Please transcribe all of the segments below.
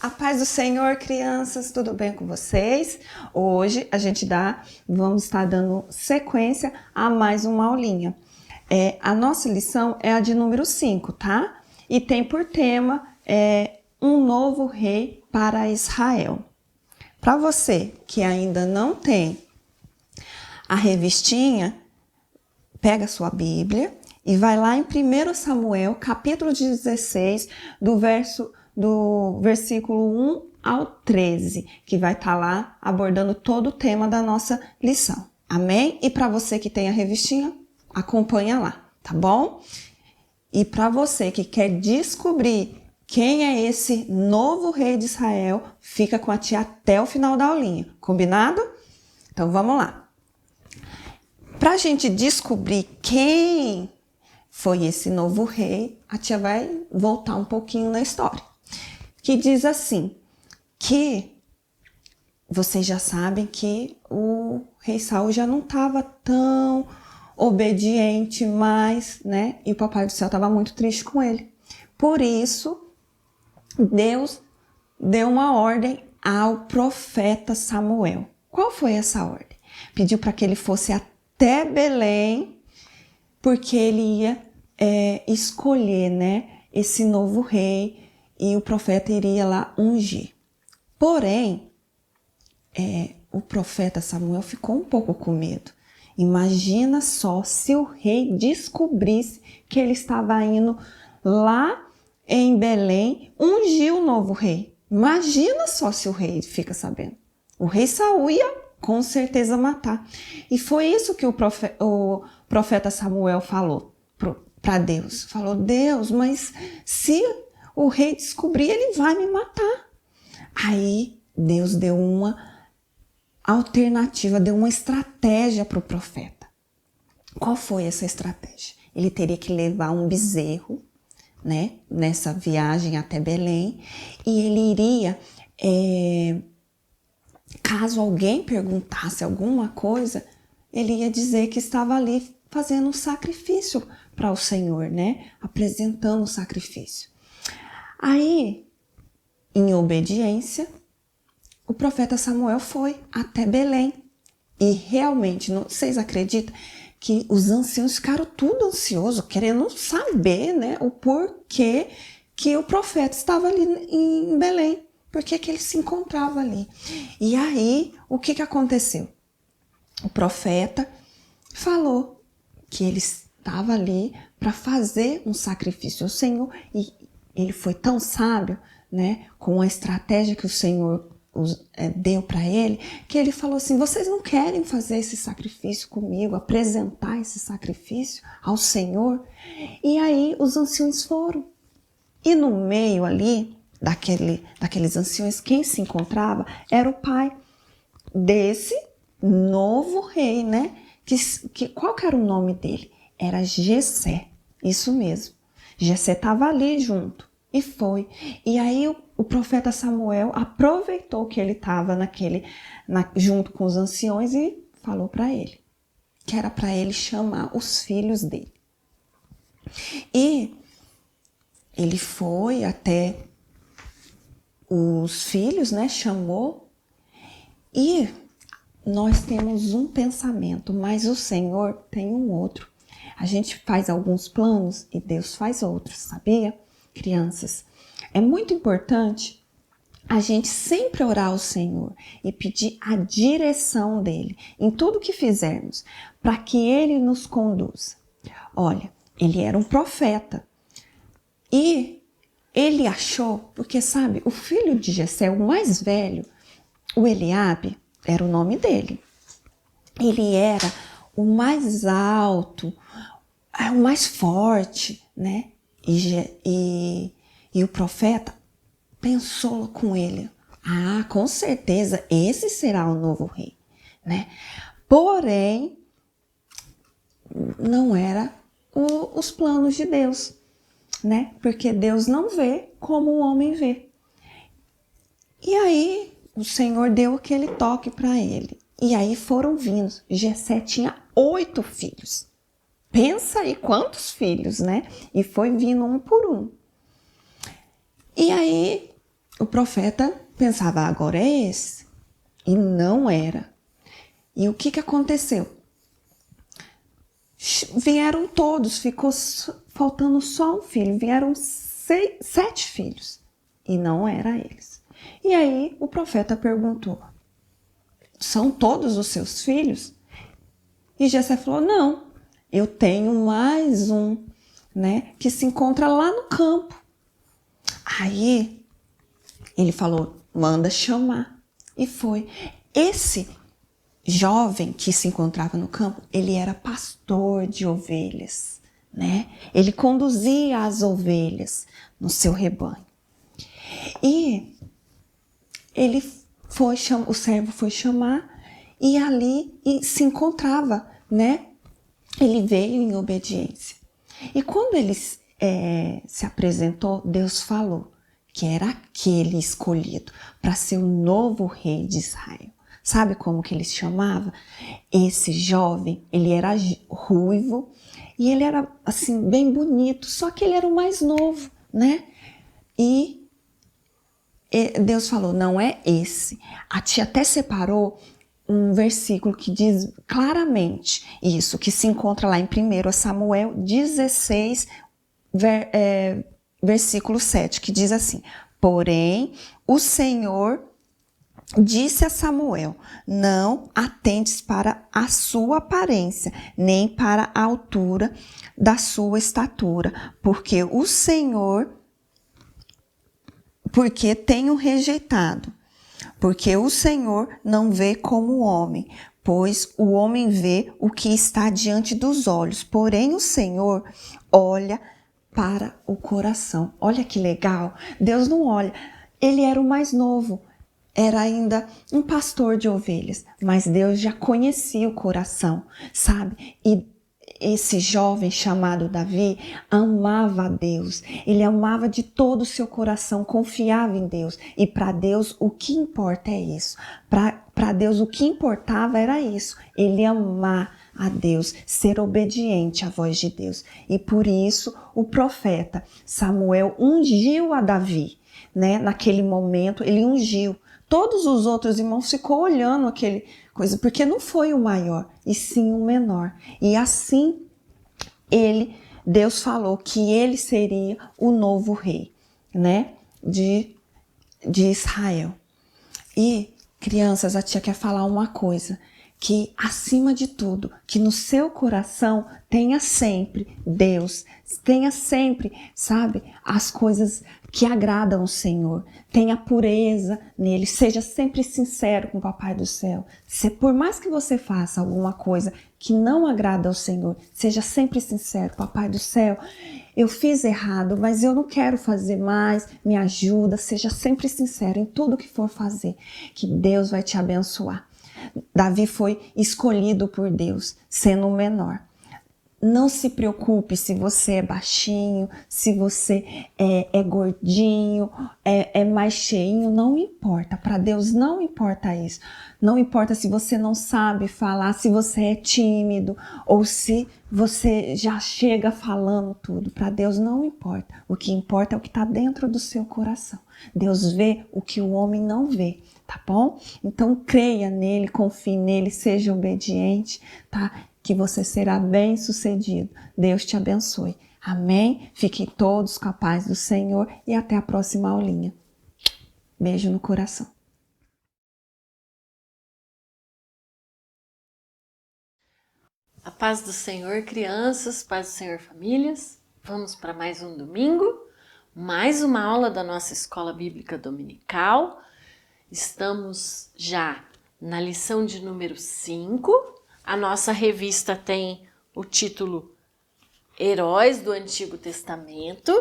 A paz do Senhor, crianças, tudo bem com vocês? Hoje vamos estar dando sequência a mais uma aulinha. A nossa lição é a de número 5, tá? E tem por tema um novo rei para Israel. Para você que ainda não tem a revistinha, pega a sua Bíblia e vai lá em 1 Samuel, capítulo 16, do versículo 1 ao 13, que vai estar lá abordando todo o tema da nossa lição. Amém? E para você que tem a revistinha, acompanha lá, tá bom? E para você que quer descobrir quem é esse novo rei de Israel, fica com a tia até o final da aulinha, combinado? Então vamos lá. Para a gente descobrir quem foi esse novo rei, a tia vai voltar um pouquinho na história. Que diz assim, que vocês já sabem que o rei Saul já não estava tão obediente mais, né? E o Papai do Céu estava muito triste com ele. Por isso, Deus deu uma ordem ao profeta Samuel. Qual foi essa ordem? Pediu para que ele fosse até Belém, porque ele ia escolher, né, esse novo rei, e o profeta iria lá ungir. Porém, o profeta Samuel ficou um pouco com medo. Imagina só se o rei descobrisse que ele estava indo lá em Belém ungir o novo rei. Imagina só se o rei fica sabendo. O rei Saul ia com certeza matar. E foi isso que o profeta Samuel falou para Deus. Falou, Deus, mas se o rei descobrir, ele vai me matar. Aí Deus deu uma alternativa, deu uma estratégia para o profeta. Qual foi essa estratégia? Ele teria que levar um bezerro, né, nessa viagem até Belém, e ele iria, caso alguém perguntasse alguma coisa, ele ia dizer que estava ali fazendo um sacrifício para o Senhor, né, apresentando um sacrifício. Aí, em obediência, o profeta Samuel foi até Belém. E realmente, vocês acreditam que os anciãos ficaram tudo ansiosos, querendo saber, né, o porquê que o profeta estava ali em Belém. Por que ele se encontrava ali. E aí, o que aconteceu? O profeta falou que ele estava ali para fazer um sacrifício ao Senhor, e ele foi tão sábio, né, com a estratégia que o Senhor deu para ele, que ele falou assim, vocês não querem fazer esse sacrifício comigo, apresentar esse sacrifício ao Senhor? E aí os anciões foram. E no meio ali, daqueles anciões, quem se encontrava era o pai desse novo rei, né? Qual que era o nome dele? Era Jessé, isso mesmo. Jessé estava ali junto e foi. E aí o profeta Samuel aproveitou que ele estava junto com os anciões e falou para ele que era para ele chamar os filhos dele. E ele foi até os filhos, né? Chamou. E nós temos um pensamento, mas o Senhor tem um outro. A gente faz alguns planos e Deus faz outros, sabia? Crianças, é muito importante a gente sempre orar ao Senhor e pedir a direção dele em tudo que fizermos, para que ele nos conduza. Olha, ele era um profeta e ele achou, porque sabe, o filho de Jessé, o mais velho, o Eliabe, era o nome dele. Ele era o mais alto, o mais forte, né? E o profeta pensou com ele, com certeza esse será o novo rei, né? Porém, não era os planos de Deus, né? Porque Deus não vê como o homem vê. E aí, o Senhor deu aquele toque para ele. E aí foram vindo. Jessé tinha 8 filhos. Pensa aí quantos filhos, né? E foi vindo um por um. E aí o profeta pensava, agora é esse. E não era. E o que aconteceu? Vieram todos, ficou faltando só um filho. Vieram 7 filhos. E não era eles. E aí o profeta perguntou, são todos os seus filhos? E Jessé falou, não, eu tenho mais um, né, que se encontra lá no campo. Aí ele falou, manda chamar. E foi. Esse jovem que se encontrava no campo, ele era pastor de ovelhas, né? Ele conduzia as ovelhas no seu rebanho. E ele foi, o servo foi chamar e ali se encontrava, né? Ele veio em obediência. E quando ele se apresentou, Deus falou que era aquele escolhido para ser o novo rei de Israel. Sabe como que ele se chamava? Esse jovem, ele era ruivo e ele era assim bem bonito, só que ele era o mais novo, né? E Deus falou, não é esse. A tia até separou um versículo que diz claramente isso, que se encontra lá em 1 Samuel 16, versículo 7, que diz assim, porém, o Senhor disse a Samuel, não atentes para a sua aparência, nem para a altura da sua estatura, porque tenho rejeitado, porque o Senhor não vê como o homem, pois o homem vê o que está diante dos olhos, porém o Senhor olha para o coração. Olha que legal, Deus não olha, ele era o mais novo, era ainda um pastor de ovelhas, mas Deus já conhecia o coração, sabe? E esse jovem chamado Davi amava a Deus, ele amava de todo o seu coração, confiava em Deus. E para Deus o que importa é isso. Para Deus o que importava era isso, ele amar a Deus, ser obediente à voz de Deus. E por isso o profeta Samuel ungiu a Davi, né? Naquele momento ele ungiu. Todos os outros irmãos ficou olhando aquele coisa, porque não foi o maior, e sim o menor. E assim, Deus falou que ele seria o novo rei, né, de Israel. E, crianças, a tia quer falar uma coisa, que acima de tudo, que no seu coração tenha sempre Deus, tenha sempre, sabe, as coisas que agradam ao Senhor, tenha pureza nele, seja sempre sincero com o Papai do Céu. Por mais que você faça alguma coisa que não agrada ao Senhor, seja sempre sincero, Papai do Céu, eu fiz errado, mas eu não quero fazer mais, me ajuda, seja sempre sincero em tudo que for fazer, que Deus vai te abençoar. Davi foi escolhido por Deus, sendo o menor. Não se preocupe se você é baixinho, se você é gordinho, é mais cheinho, não importa. Para Deus não importa isso. Não importa se você não sabe falar, se você é tímido ou se você já chega falando tudo. Para Deus não importa. O que importa é o que está dentro do seu coração. Deus vê o que o homem não vê. Tá bom? Então creia nele, confie nele, seja obediente, tá? Que você será bem sucedido. Deus te abençoe. Amém? Fiquem todos com a paz do Senhor e até a próxima aulinha. Beijo no coração. A paz do Senhor, crianças, paz do Senhor, famílias. Vamos para mais um domingo, mais uma aula da nossa Escola Bíblica Dominical. Estamos já na lição de número 5. A nossa revista tem o título Heróis do Antigo Testamento.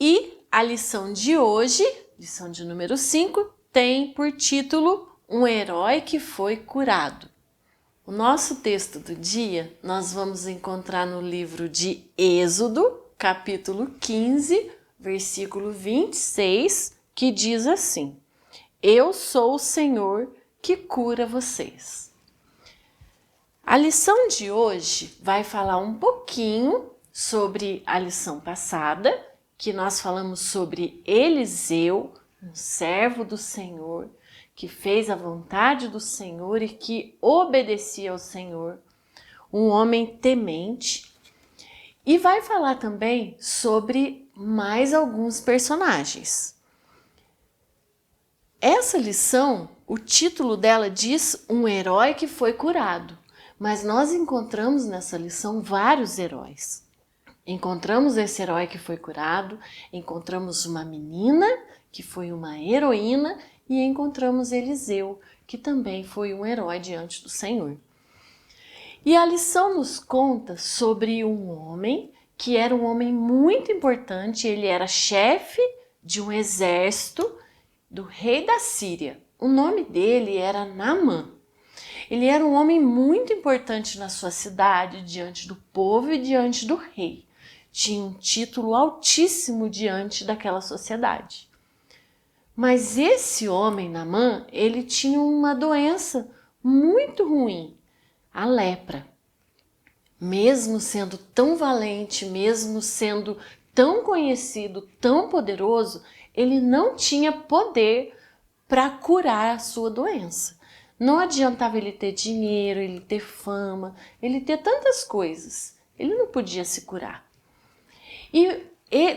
E a lição de hoje, lição de número 5, tem por título Um Herói que Foi Curado. O nosso texto do dia nós vamos encontrar no livro de Êxodo, capítulo 15, versículo 26, que diz assim: Eu sou o Senhor que cura vocês. A lição de hoje vai falar um pouquinho sobre a lição passada, que nós falamos sobre Eliseu, um servo do Senhor, que fez a vontade do Senhor e que obedecia ao Senhor, um homem temente. E vai falar também sobre mais alguns personagens. Essa lição, o título dela diz um herói que foi curado, mas nós encontramos nessa lição vários heróis. Encontramos esse herói que foi curado, encontramos uma menina que foi uma heroína e encontramos Eliseu, que também foi um herói diante do Senhor. E a lição nos conta sobre um homem que era um homem muito importante, ele era chefe de um exército do rei da Síria. O nome dele era Naamã. Ele era um homem muito importante na sua cidade, diante do povo e diante do rei. Tinha um título altíssimo diante daquela sociedade. Mas esse homem, Naamã, ele tinha uma doença muito ruim, a lepra. Mesmo sendo tão valente, mesmo sendo tão conhecido, tão poderoso, ele não tinha poder para curar a sua doença. Não adiantava ele ter dinheiro, ele ter fama, ele ter tantas coisas. Ele não podia se curar. E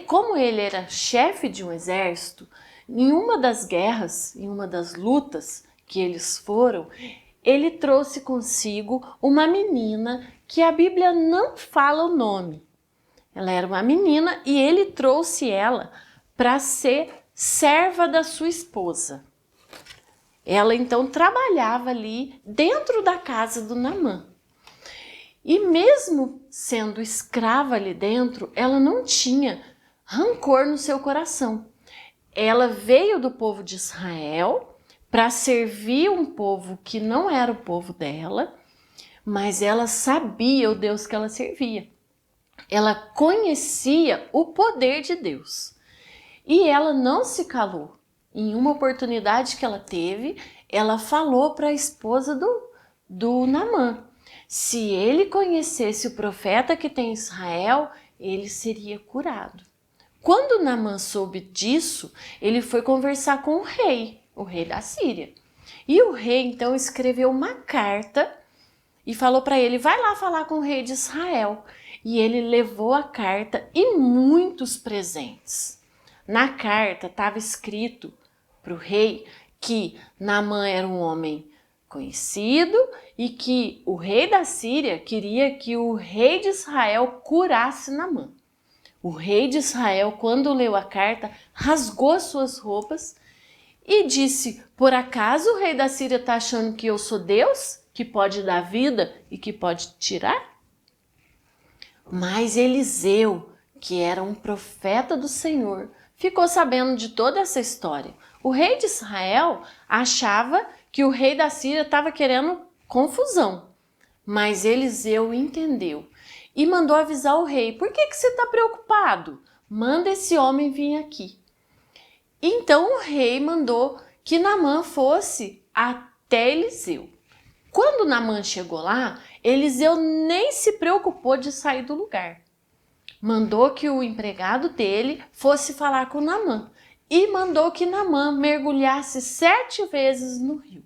como ele era chefe de um exército, em uma das guerras, em uma das lutas que eles foram, ele trouxe consigo uma menina que a Bíblia não fala o nome. Ela era uma menina e ele trouxe ela para ser serva da sua esposa. Ela então trabalhava ali dentro da casa do Naamã. E mesmo sendo escrava ali dentro, ela não tinha rancor no seu coração. Ela veio do povo de Israel para servir um povo que não era o povo dela, mas ela sabia o Deus que ela servia. Ela conhecia o poder de Deus. E ela não se calou. Em uma oportunidade que ela teve, ela falou para a esposa do Naamã: se ele conhecesse o profeta que tem em Israel, ele seria curado. Quando Naamã soube disso, ele foi conversar com o rei da Síria. E o rei então escreveu uma carta e falou para ele: vai lá falar com o rei de Israel. E ele levou a carta e muitos presentes. Na carta estava escrito para o rei que Naamã era um homem conhecido e que o rei da Síria queria que o rei de Israel curasse Naamã. O rei de Israel, quando leu a carta, rasgou suas roupas e disse: por acaso o rei da Síria está achando que eu sou Deus, que pode dar vida e que pode tirar? Mas Eliseu, que era um profeta do Senhor, ficou sabendo de toda essa história. O rei de Israel achava que o rei da Síria estava querendo confusão, mas Eliseu entendeu e mandou avisar o rei: por que você está preocupado? Manda esse homem vir aqui. Então o rei mandou que Naamã fosse até Eliseu. Quando Naamã chegou lá, Eliseu nem se preocupou de sair do lugar. Mandou que o empregado dele fosse falar com Naamã e mandou que Naamã mergulhasse 7 vezes no rio.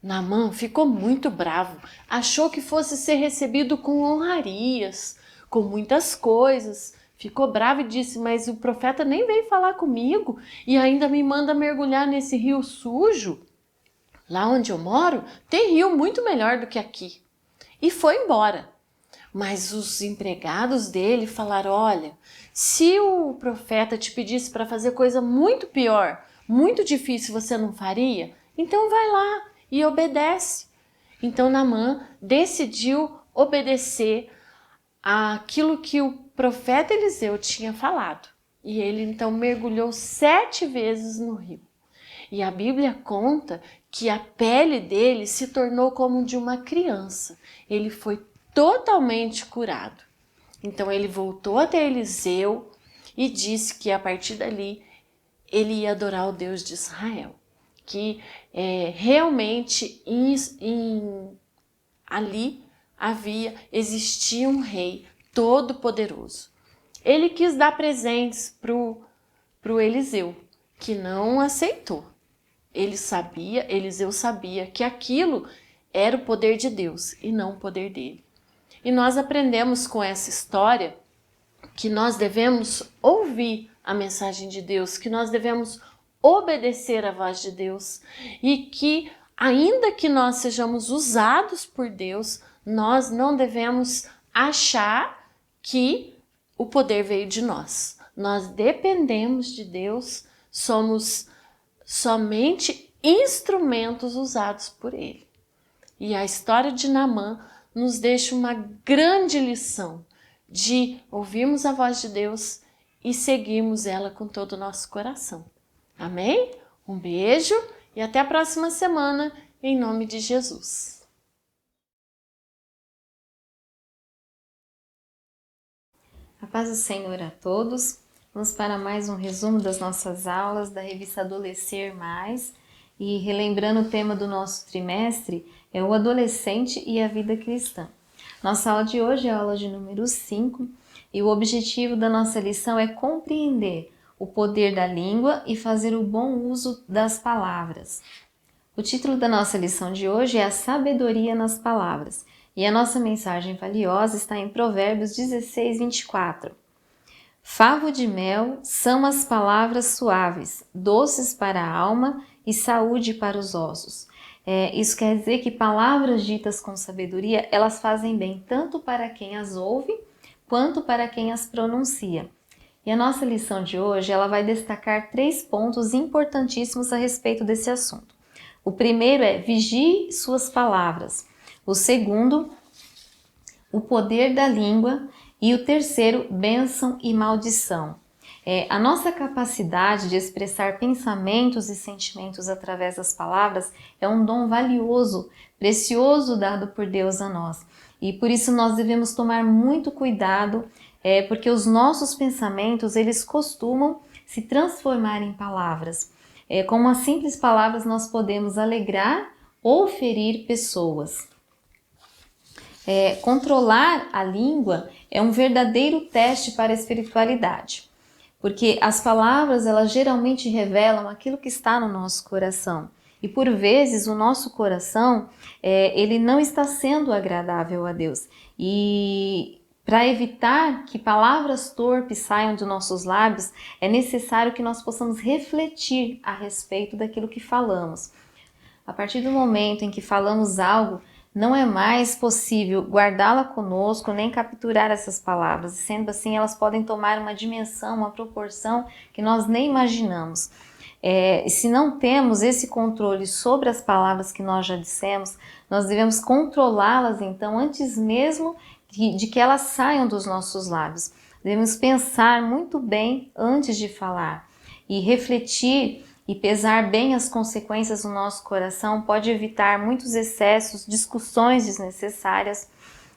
Naamã ficou muito bravo, achou que fosse ser recebido com honrarias, com muitas coisas. Ficou bravo e disse: mas o profeta nem veio falar comigo e ainda me manda mergulhar nesse rio sujo. Lá onde eu moro tem rio muito melhor do que aqui. E foi embora. Mas os empregados dele falaram: olha, se o profeta te pedisse para fazer coisa muito pior, muito difícil, você não faria? Então vai lá e obedece. Então Naamã decidiu obedecer àquilo que o profeta Eliseu tinha falado. E ele então mergulhou 7 vezes no rio. E a Bíblia conta que a pele dele se tornou como de uma criança. Ele foi totalmente curado. Então ele voltou até Eliseu e disse que a partir dali ele ia adorar o Deus de Israel. Que realmente ali existia um rei todo poderoso. Ele quis dar presentes pro Eliseu. que não aceitou. Eliseu sabia que aquilo era o poder de Deus e não o poder dele. E nós aprendemos com essa história que nós devemos ouvir a mensagem de Deus, que nós devemos obedecer à voz de Deus e que, ainda que nós sejamos usados por Deus, nós não devemos achar que o poder veio de nós. Nós dependemos de Deus, somos somente instrumentos usados por Ele. E a história de Naamã nos deixa uma grande lição de ouvirmos a voz de Deus e seguirmos ela com todo o nosso coração. Amém? Um beijo e até a próxima semana, em nome de Jesus. A paz do Senhor a todos. Vamos para mais um resumo das nossas aulas da revista Adolescer Mais. E relembrando o tema do nosso trimestre, é o adolescente e a vida cristã. Nossa aula de hoje é a aula de número 5 e o objetivo da nossa lição é compreender o poder da língua e fazer o bom uso das palavras. O título da nossa lição de hoje é a sabedoria nas palavras e a nossa mensagem valiosa está em Provérbios 16, 24. Favo de mel são as palavras suaves, doces para a alma e saúde para os ossos. Isso quer dizer que palavras ditas com sabedoria, elas fazem bem tanto para quem as ouve, quanto para quem as pronuncia. E a nossa lição de hoje, ela vai destacar 3 pontos importantíssimos a respeito desse assunto. O primeiro é vigie suas palavras. O segundo, o poder da língua. E o terceiro, bênção e maldição. A nossa capacidade de expressar pensamentos e sentimentos através das palavras é um dom valioso, precioso dado por Deus a nós. E por isso nós devemos tomar muito cuidado, porque os nossos pensamentos, eles costumam se transformar em palavras. Com umas simples palavras nós podemos alegrar ou ferir pessoas. Controlar a língua é um verdadeiro teste para a espiritualidade. Porque as palavras, elas geralmente revelam aquilo que está no nosso coração. E por vezes o nosso coração, ele não está sendo agradável a Deus. E para evitar que palavras torpes saiam dos nossos lábios, é necessário que nós possamos refletir a respeito daquilo que falamos. A partir do momento em que falamos algo, não é mais possível guardá-la conosco, nem capturar essas palavras. E sendo assim, elas podem tomar uma dimensão, uma proporção que nós nem imaginamos. E se não temos esse controle sobre as palavras que nós já dissemos, nós devemos controlá-las, então, antes mesmo de que elas saiam dos nossos lábios. Devemos pensar muito bem antes de falar e refletir e pesar bem as consequências no nosso coração pode evitar muitos excessos, discussões desnecessárias,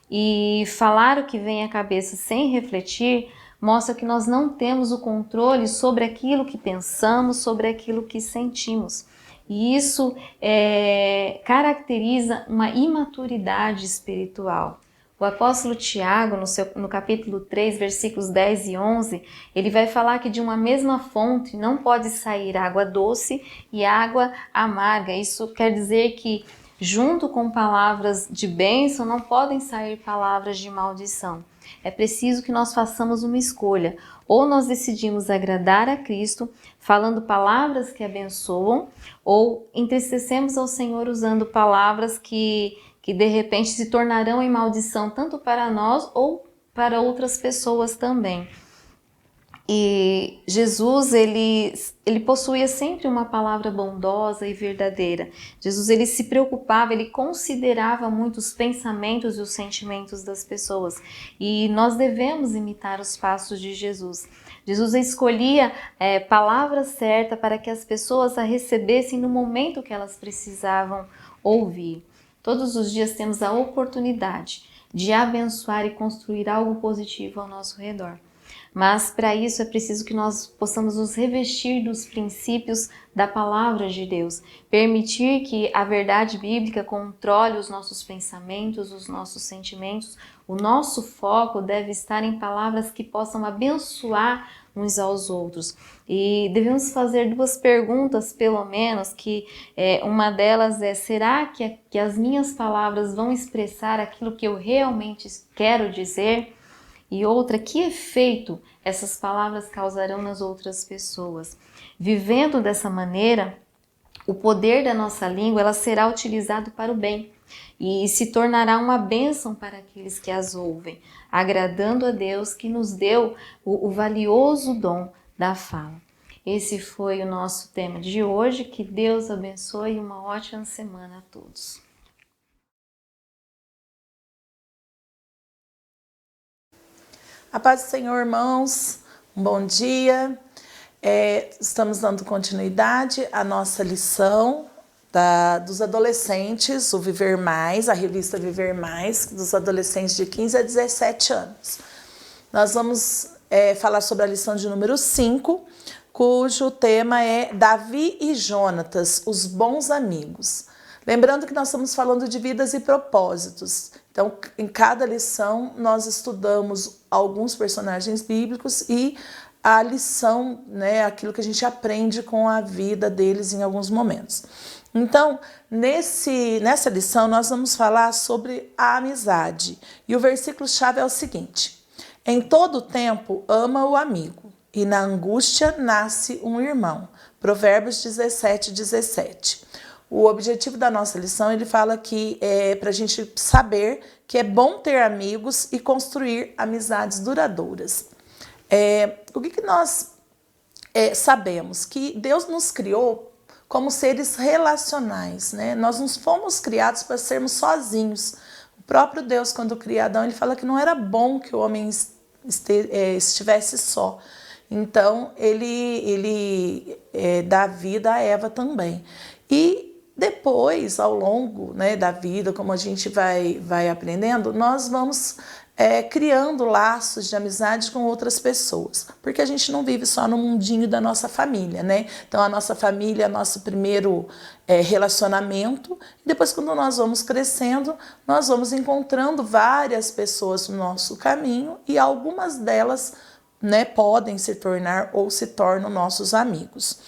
e falar o que vem à cabeça sem refletir mostra que nós não temos o controle sobre aquilo que pensamos, sobre aquilo que sentimos. E isso caracteriza uma imaturidade espiritual. O apóstolo Tiago, no capítulo 3, versículos 10 e 11, ele vai falar que de uma mesma fonte não pode sair água doce e água amarga. Isso quer dizer que, junto com palavras de bênção, não podem sair palavras de maldição. É preciso que nós façamos uma escolha. Ou nós decidimos agradar a Cristo, falando palavras que abençoam, ou entristecemos ao Senhor usando palavras que de repente se tornarão em maldição tanto para nós ou para outras pessoas também. E Jesus, ele possuía sempre uma palavra bondosa e verdadeira. Jesus, ele se preocupava, ele considerava muito os pensamentos e os sentimentos das pessoas. E nós devemos imitar os passos de Jesus. Jesus escolhia palavras certas para que as pessoas a recebessem no momento que elas precisavam ouvir. Todos os dias temos a oportunidade de abençoar e construir algo positivo ao nosso redor. Mas para isso é preciso que nós possamos nos revestir dos princípios da palavra de Deus. Permitir que a verdade bíblica controle os nossos pensamentos, os nossos sentimentos, O nosso foco deve estar em palavras que possam abençoar uns aos outros. E devemos fazer 2 perguntas, pelo menos, que uma delas é: será que as minhas palavras vão expressar aquilo que eu realmente quero dizer? E outra, que efeito essas palavras causarão nas outras pessoas? Vivendo dessa maneira, o poder da nossa língua ela será utilizado para o bem e se tornará uma bênção para aqueles que as ouvem, agradando a Deus que nos deu o valioso dom da fala. Esse foi o nosso tema de hoje. Que Deus abençoe e uma ótima semana a todos. A paz do Senhor, irmãos, um bom dia. Estamos dando continuidade à nossa lição dos adolescentes, o Viver Mais, a revista Viver Mais, dos adolescentes de 15 a 17 anos. Nós vamos falar sobre a lição de número 5, cujo tema é Davi e Jonatas, os bons amigos. Lembrando que nós estamos falando de vidas e propósitos. Então, em cada lição, nós estudamos alguns personagens bíblicos e a lição, né, aquilo que a gente aprende com a vida deles em alguns momentos. Então, nessa lição, nós vamos falar sobre a amizade. E o versículo-chave é o seguinte: em todo tempo, ama o amigo, e na angústia nasce um irmão. Provérbios 17, 17. O objetivo da nossa lição, ele fala que é para a gente saber que é bom ter amigos e construir amizades duradouras. O que nós sabemos? Que Deus nos criou como seres relacionais, né? Nós não fomos criados para sermos sozinhos. O próprio Deus, quando cria Adão, ele fala que não era bom que o homem estivesse só. Então, ele dá vida a Eva também. E depois, ao longo, né, da vida, como a gente vai aprendendo, nós vamos criando laços de amizade com outras pessoas, porque a gente não vive só no mundinho da nossa família, né? Então a nossa família é nosso primeiro relacionamento, e depois, quando nós vamos crescendo, nós vamos encontrando várias pessoas no nosso caminho, e algumas delas, né, podem se tornar ou se tornam nossos amigos.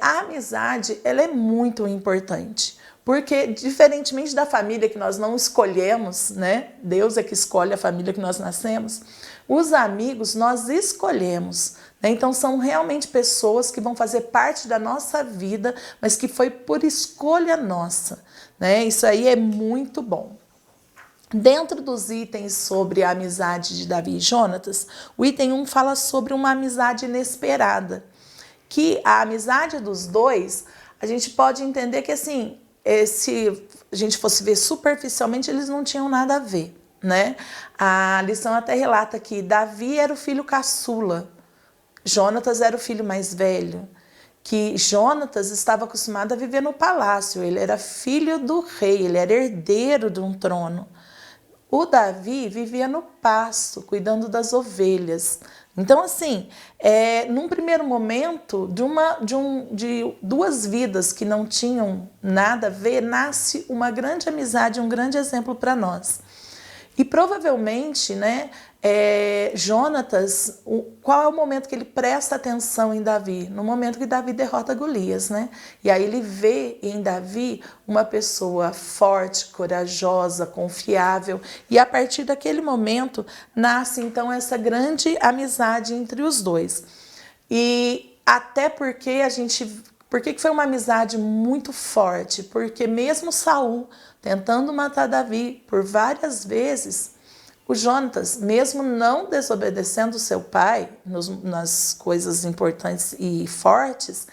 A amizade, ela é muito importante, porque diferentemente da família que nós não escolhemos, né, Deus é que escolhe a família que nós nascemos, os amigos nós escolhemos, né? Então são realmente pessoas que vão fazer parte da nossa vida, mas que foi por escolha nossa, né? Isso aí é muito bom. Dentro dos itens sobre a amizade de Davi e Jonatas, o item 1 fala sobre uma amizade inesperada. Que a amizade dos dois, a gente pode entender que, assim, se a gente fosse ver superficialmente, eles não tinham nada a ver, né? A lição até relata que Davi era o filho caçula, Jonatas era o filho mais velho, que Jonatas estava acostumado a viver no palácio, ele era filho do rei, ele era herdeiro de um trono. O Davi vivia no pasto, cuidando das ovelhas. Então, assim, num primeiro momento, de duas vidas que não tinham nada a ver, nasce uma grande amizade, um grande exemplo para nós. E provavelmente, né, Jonatas, qual é o momento que ele presta atenção em Davi? No momento que Davi derrota Golias, né? E aí ele vê em Davi uma pessoa forte, corajosa, confiável. E a partir daquele momento nasce então essa grande amizade entre os dois. E até porque por que foi uma amizade muito forte? Porque mesmo Saul tentando matar Davi por várias vezes, o Jonatas, mesmo não desobedecendo seu pai nas coisas importantes e fortes,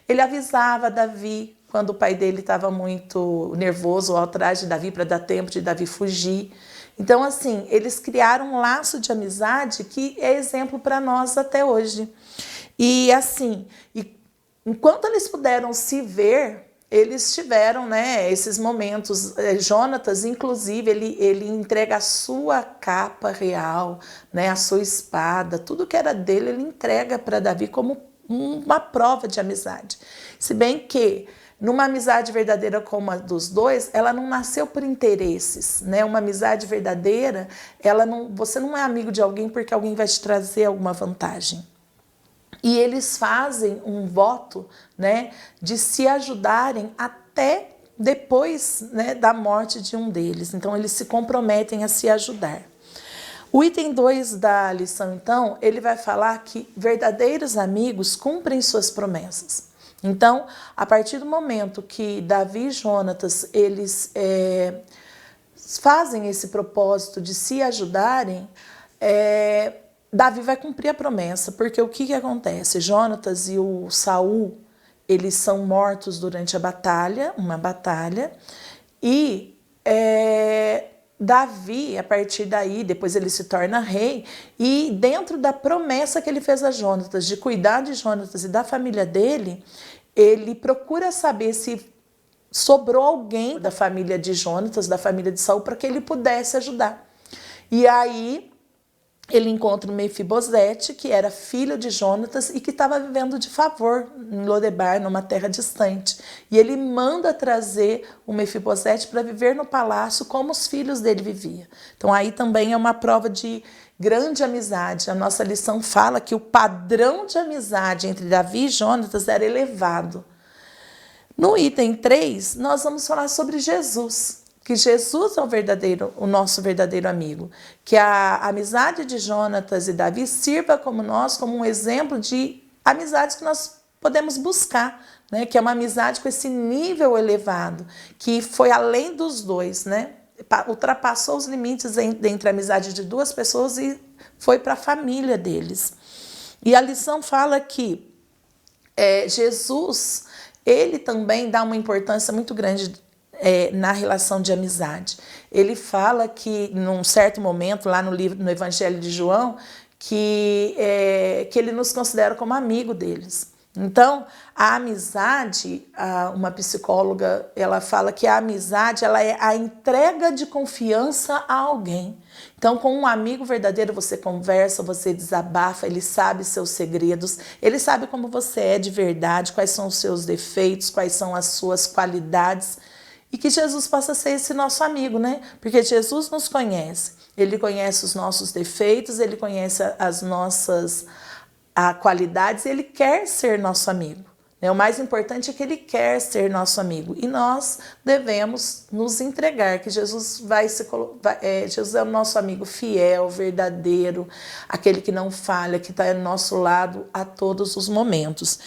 ele avisava Davi quando o pai dele estava muito nervoso ou atrás de Davi para dar tempo de Davi fugir. Então, assim, eles criaram um laço de amizade que é exemplo para nós até hoje. E assim, enquanto eles puderam se ver, eles tiveram, né, esses momentos. Jonatas, inclusive, ele entrega a sua capa real, né, a sua espada, tudo que era dele, ele entrega para Davi como uma prova de amizade. Se bem que numa amizade verdadeira como a dos dois, ela não nasceu por interesses, né? Uma amizade verdadeira, você não é amigo de alguém porque alguém vai te trazer alguma vantagem. E eles fazem um voto, né, de se ajudarem até depois, né, da morte de um deles. Então, eles se comprometem a se ajudar. O item 2 da lição, então, ele vai falar que verdadeiros amigos cumprem suas promessas. Então, a partir do momento que Davi e Jonatas, eles fazem esse propósito de se ajudarem, Davi vai cumprir a promessa, porque o que acontece? Jonatas e o Saul, eles são mortos durante uma batalha, e Davi, a partir daí, depois ele se torna rei, e dentro da promessa que ele fez a Jonatas, de cuidar de Jonatas e da família dele, ele procura saber se sobrou alguém da família de Jonatas, da família de Saul, para que ele pudesse ajudar. E aí ele encontra o Mefibosete, que era filho de Jonatas e que estava vivendo de favor em Lodebar, numa terra distante. E ele manda trazer o Mefibosete para viver no palácio como os filhos dele viviam. Então aí também é uma prova de grande amizade. A nossa lição fala que o padrão de amizade entre Davi e Jonatas era elevado. No item 3, nós vamos falar sobre Jesus. Que Jesus é o nosso verdadeiro amigo, que a amizade de Jonatas e Davi sirva como um exemplo de amizades que nós podemos buscar, né? Que é uma amizade com esse nível elevado, que foi além dos dois, né? Ultrapassou os limites entre a amizade de duas pessoas e foi para a família deles. E a lição fala que Jesus, ele também dá uma importância muito grande na relação de amizade. Ele fala que, num certo momento, lá no Evangelho de João, que ele nos considera como amigo deles. Então, a amizade, uma psicóloga, ela fala que a amizade ela é a entrega de confiança a alguém. Então, com um amigo verdadeiro, você conversa, você desabafa, ele sabe seus segredos, ele sabe como você é de verdade, quais são os seus defeitos, quais são as suas qualidades. E que Jesus possa ser esse nosso amigo, né? Porque Jesus nos conhece. Ele conhece os nossos defeitos, ele conhece as nossas qualidades, e ele quer ser nosso amigo. O mais importante é que ele quer ser nosso amigo. E nós devemos nos entregar, que Jesus Jesus é o nosso amigo fiel, verdadeiro, aquele que não falha, que está ao nosso lado a todos os momentos.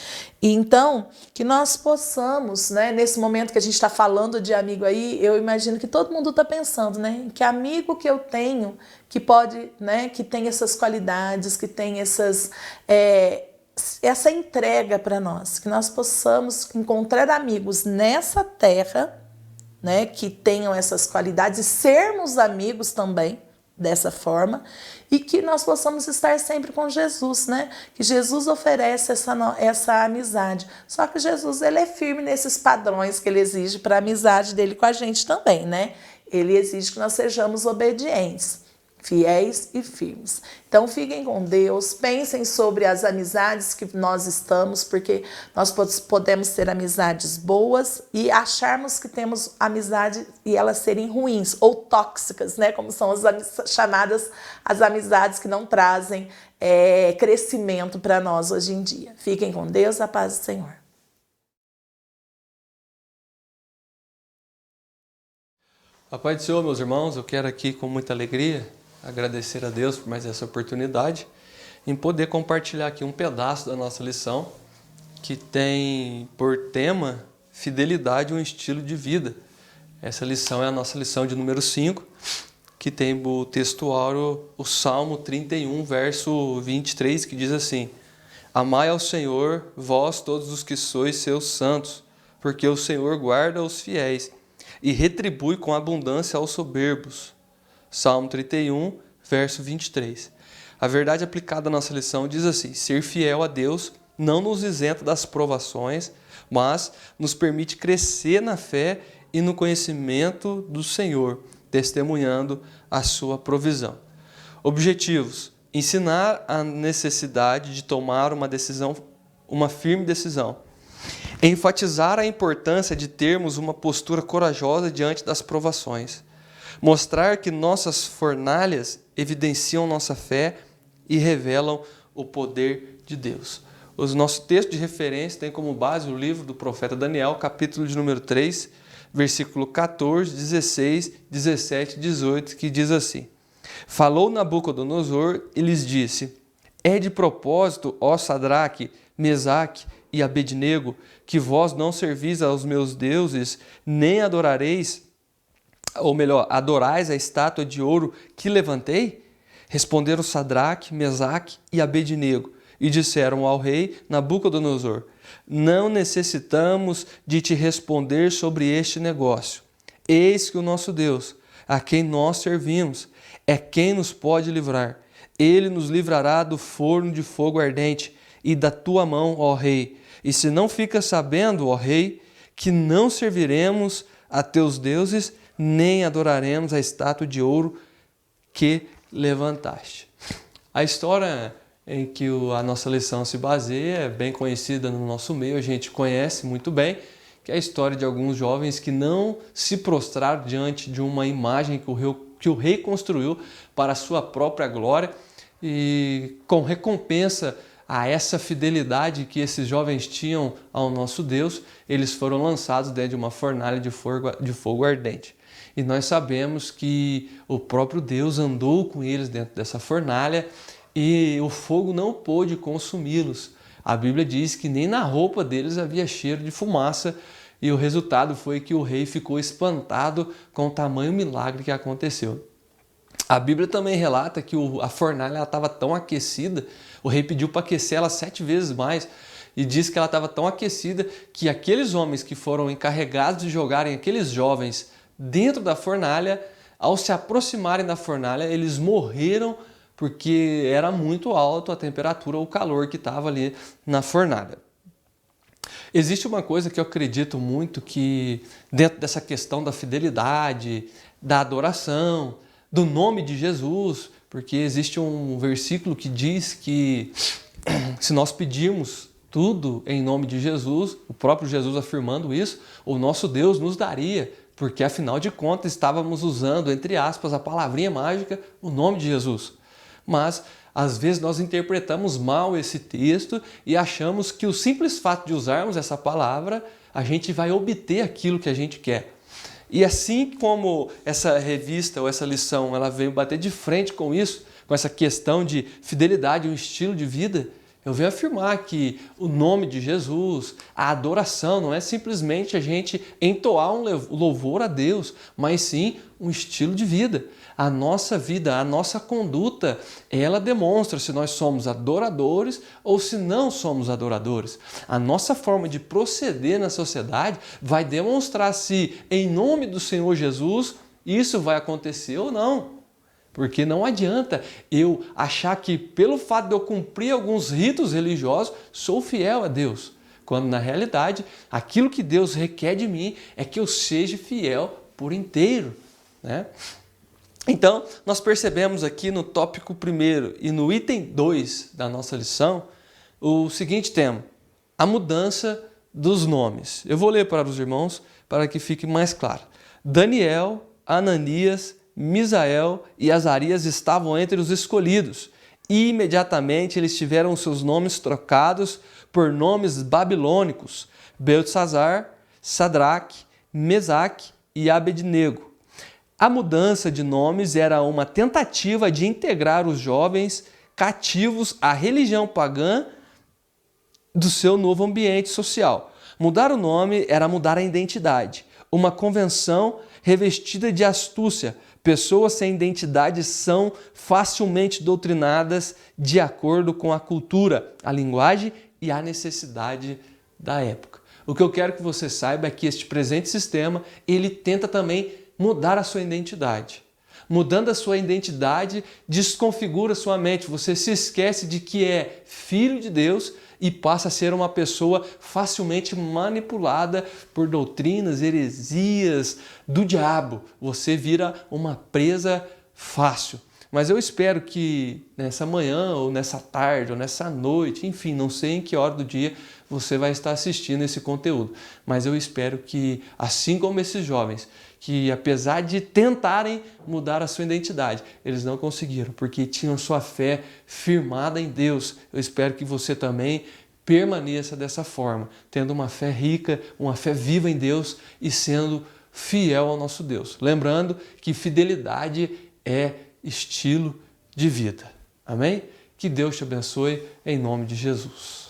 E então, que nós possamos, né, nesse momento que a gente está falando de amigo aí, eu imagino que todo mundo está pensando, né, que amigo que eu tenho, que pode, né, que tem essas qualidades, que tem essa entrega para nós, que nós possamos encontrar amigos nessa terra, né, que tenham essas qualidades e sermos amigos também dessa forma, e que nós possamos estar sempre com Jesus, né? Que Jesus oferece essa amizade. Só que Jesus, ele é firme nesses padrões que ele exige para a amizade dele com a gente também, né? Ele exige que nós sejamos obedientes, fiéis e firmes. Então fiquem com Deus, pensem sobre as amizades que nós estamos, porque nós podemos ter amizades boas e acharmos que temos amizade e elas serem ruins ou tóxicas, né? Como são chamadas as amizades que não trazem crescimento para nós hoje em dia. Fiquem com Deus, a paz do Senhor. A paz do Senhor, meus irmãos, eu quero aqui com muita alegria agradecer a Deus por mais essa oportunidade em poder compartilhar aqui um pedaço da nossa lição que tem por tema fidelidade e um estilo de vida. Essa lição é a nossa lição de número 5, que tem o textuário, o Salmo 31, verso 23, que diz assim: Amai ao Senhor, vós todos os que sois seus santos, porque o Senhor guarda os fiéis e retribui com abundância aos soberbos. Salmo 31, verso 23. A verdade aplicada à nossa lição diz assim: ser fiel a Deus não nos isenta das provações, mas nos permite crescer na fé e no conhecimento do Senhor, testemunhando a sua provisão. Objetivos: ensinar a necessidade de tomar uma firme decisão. Enfatizar a importância de termos uma postura corajosa diante das provações. Mostrar que nossas fornalhas evidenciam nossa fé e revelam o poder de Deus. O nosso texto de referência tem como base o livro do profeta Daniel, capítulo de número 3, versículo 14, 16, 17 e 18, que diz assim: Falou Nabucodonosor e lhes disse: É de propósito, ó Sadraque, Mesaque e Abednego, que vós não servis aos meus deuses, nem adorareis, ou melhor, adorais a estátua de ouro que levantei? Responderam Sadraque, Mesaque e Abednego, e disseram ao rei Nabucodonosor: Não necessitamos de te responder sobre este negócio. Eis que o nosso Deus, a quem nós servimos, é quem nos pode livrar. Ele nos livrará do forno de fogo ardente e da tua mão, ó rei. E se não ficas sabendo, ó rei, que não serviremos a teus deuses, nem adoraremos a estátua de ouro que levantaste. A história em que a nossa lição se baseia é bem conhecida no nosso meio, a gente conhece muito bem, que é a história de alguns jovens que não se prostraram diante de uma imagem que o rei construiu para a sua própria glória, e com recompensa a essa fidelidade que esses jovens tinham ao nosso Deus, eles foram lançados dentro de uma fornalha de fogo ardente. E nós sabemos que o próprio Deus andou com eles dentro dessa fornalha e o fogo não pôde consumi-los. A Bíblia diz que nem na roupa deles havia cheiro de fumaça, e o resultado foi que o rei ficou espantado com o tamanho milagre que aconteceu. A Bíblia também relata que a fornalha estava tão aquecida, o rei pediu para aquecer ela 7 vezes mais, e diz que ela estava tão aquecida que aqueles homens que foram encarregados de jogarem aqueles jovens dentro da fornalha, ao se aproximarem da fornalha, eles morreram porque era muito alto a temperatura, o calor que estava ali na fornalha. Existe uma coisa que eu acredito muito, que dentro dessa questão da fidelidade, da adoração, do nome de Jesus, porque existe um versículo que diz que se nós pedirmos tudo em nome de Jesus, o próprio Jesus afirmando isso, o nosso Deus nos daria, porque afinal de contas estávamos usando, entre aspas, a palavrinha mágica, o nome de Jesus. Mas às vezes nós interpretamos mal esse texto e achamos que o simples fato de usarmos essa palavra, a gente vai obter aquilo que a gente quer. E assim como essa revista ou essa lição, ela veio bater de frente com isso, com essa questão de fidelidade, um estilo de vida, eu venho afirmar que o nome de Jesus, a adoração, não é simplesmente a gente entoar um louvor a Deus, mas sim um estilo de vida. A nossa vida, a nossa conduta, ela demonstra se nós somos adoradores ou se não somos adoradores. A nossa forma de proceder na sociedade vai demonstrar se, em nome do Senhor Jesus, isso vai acontecer ou não. Porque não adianta eu achar que, pelo fato de eu cumprir alguns ritos religiosos, sou fiel a Deus. Quando, na realidade, aquilo que Deus requer de mim é que eu seja fiel por inteiro, né? Então, nós percebemos aqui no tópico 1 e no item 2 da nossa lição o seguinte tema: a mudança dos nomes. Eu vou ler para os irmãos para que fique mais claro. Daniel, Ananias, Misael e Azarias estavam entre os escolhidos, e imediatamente eles tiveram seus nomes trocados por nomes babilônicos: Beltesazar, Sadraque, Mesaque e Abednego. A mudança de nomes era uma tentativa de integrar os jovens cativos à religião pagã do seu novo ambiente social. Mudar o nome era mudar a identidade, uma convenção revestida de astúcia. Pessoas sem identidade são facilmente doutrinadas de acordo com a cultura, a linguagem e a necessidade da época. O que eu quero que você saiba é que este presente sistema, ele tenta também mudar a sua identidade. Mudando a sua identidade, desconfigura a sua mente. Você se esquece de que é filho de Deus e passa a ser uma pessoa facilmente manipulada por doutrinas, heresias do diabo. Você vira uma presa fácil. Mas eu espero que nessa manhã, ou nessa tarde, ou nessa noite, enfim, não sei em que hora do dia você vai estar assistindo esse conteúdo. Mas eu espero que, assim como esses jovens, que apesar de tentarem mudar a sua identidade, eles não conseguiram, porque tinham sua fé firmada em Deus. Eu espero que você também permaneça dessa forma, tendo uma fé rica, uma fé viva em Deus e sendo fiel ao nosso Deus. Lembrando que fidelidade é estilo de vida. Amém? Que Deus te abençoe em nome de Jesus.